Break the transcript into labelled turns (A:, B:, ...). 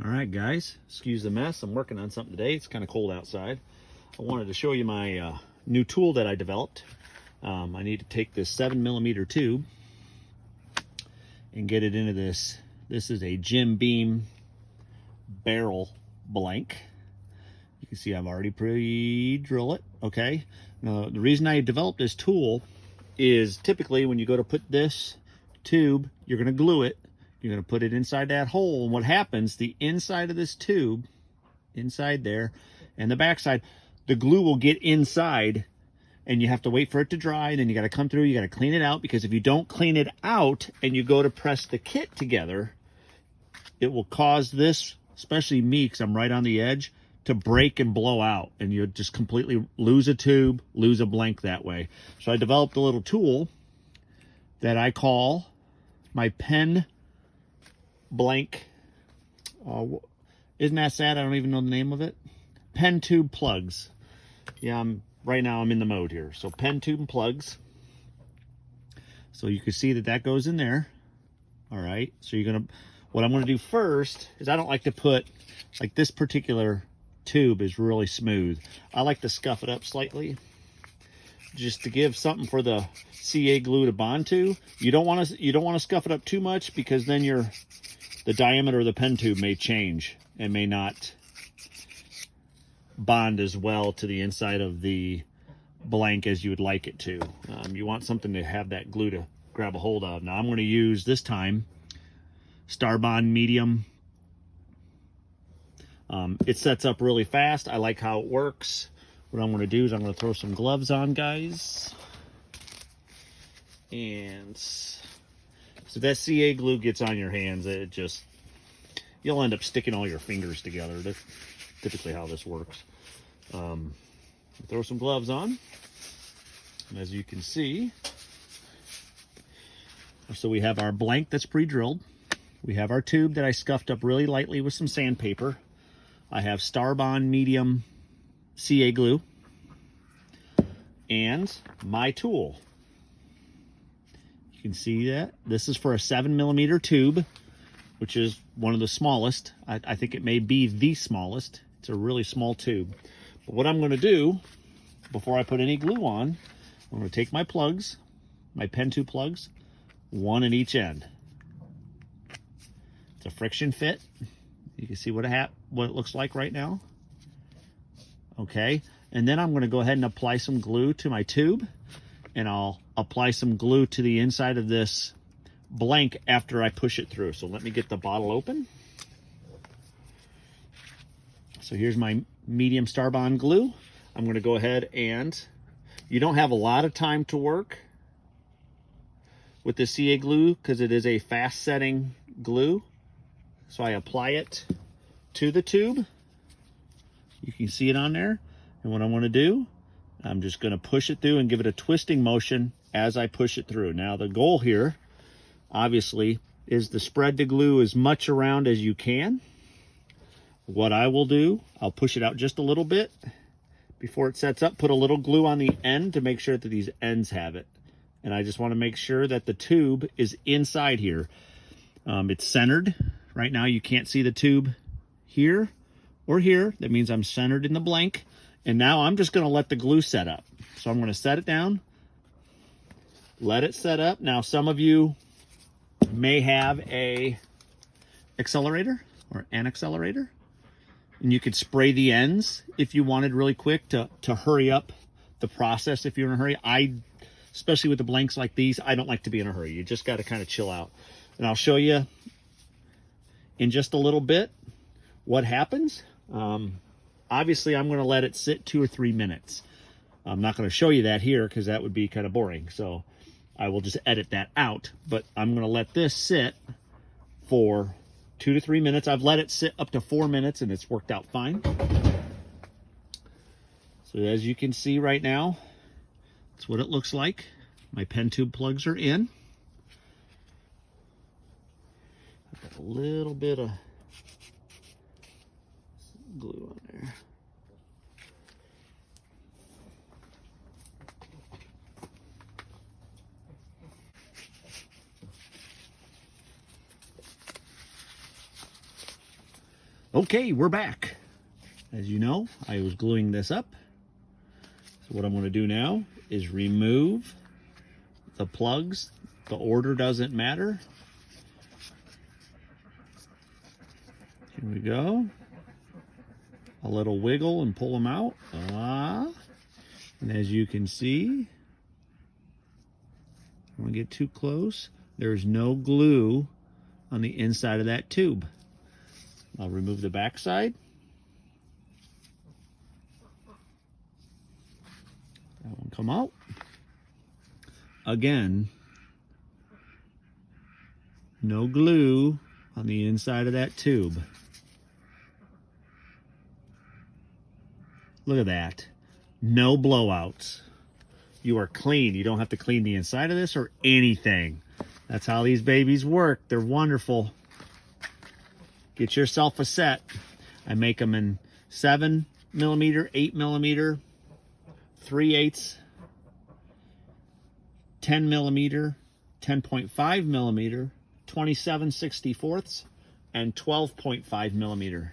A: All right, guys, excuse the mess. I'm working on something today. It's kind of cold outside. I wanted to show you my new tool that I developed. I need to take this 7mm tube and get it into this. This is a Jim Beam barrel blank. You can see I've already pre-drill it. Okay. Now, the reason I developed this tool is typically when you go to put this tube, you're going to glue it. You're going to put it inside that hole, and what happens, the inside of this tube, inside there, and the backside, the glue will get inside, and you have to wait for it to dry, and then you got to come through, you got to clean it out, because if you don't clean it out and you go to press the kit together, it will cause this, especially me, because I'm right on the edge, to break and blow out, and you'll just completely lose a tube, lose a blank that way. So I developed a little tool that I call my pen blank. Isn't that sad? I don't even know the name of it. Pen tube plugs. Yeah, right now I'm in the mode here. So pen tube and plugs. So you can see that goes in there. All right. So what I'm gonna do first is, I don't like to put, like, this particular tube is really smooth. I like to scuff it up slightly, just to give something for the CA glue to bond to. You don't want to scuff it up too much, because then the diameter of the pen tube may change and may not bond as well to the inside of the blank as you would like it to. You want something to have that glue to grab a hold of. Now I'm going to use, this time, Starbond medium. It sets up really fast. I like how it works. What I'm going to do is I'm going to throw some gloves on, guys. And so that CA glue gets on your hands, you'll end up sticking all your fingers together. That's typically how this works. Throw some gloves on. And as you can see, so we have our blank that's pre-drilled. We have our tube that I scuffed up really lightly with some sandpaper. I have Starbond medium CA glue. And my tool. You can see that this is for a 7mm tube, which is one of the smallest. I think it may be the smallest. It's a really small tube. But what I'm going to do before I put any glue on, I'm going to take my plugs, my pen tube plugs, one in each end. It's a friction fit. You can see what it looks like right now. Okay, and then I'm going to go ahead and apply some glue to my tube, and I'll apply some glue to the inside of this blank after I push it through. So let me get the bottle open. So here's my medium Starbond glue. I'm going to go ahead, and you don't have a lot of time to work with the CA glue because it is a fast setting glue. So I apply it to the tube. You can see it on there. And what I want to do, I'm just going to push it through and give it a twisting motion as I push it through. Now the goal here, obviously, is to spread the glue as much around as you can. What I will do, I'll push it out just a little bit before it sets up, put a little glue on the end to make sure that these ends have it. And I just want to make sure that the tube is inside here. It's centered. Right now you can't see the tube here or here. That means I'm centered in the blank. And now I'm just going to let the glue set up. So I'm going to set it down, let it set up. Now some of you may have an accelerator, and you could spray the ends if you wanted really quick to hurry up the process if you're in a hurry. Especially with the blanks like these, I don't like to be in a hurry. You just got to kind of chill out. And I'll show you in just a little bit what happens. Obviously, I'm going to let it sit 2 or 3 minutes. I'm not going to show you that here because that would be kind of boring. So I will just edit that out. But I'm going to let this sit for 2 to 3 minutes. I've let it sit up to 4 minutes, and it's worked out fine. So as you can see right now, that's what it looks like. My pen tube plugs are in. I've got a little bit of glue on there. Okay, we're back. As you know, I was gluing this up. So what I'm going to do now is remove the plugs. The order doesn't matter. Here we go. A little wiggle and pull them out. And as you can see, I don't get too close. There's no glue on the inside of that tube. I'll remove the back side. That one come out. Again, no glue on the inside of that tube. Look at that. No blowouts. You are clean. You don't have to clean the inside of this or anything. That's how these babies work. They're wonderful. Get yourself a set. I make them in 7mm, 8mm, 3/8, 10mm, 10.5mm, 27/64, and 12.5mm.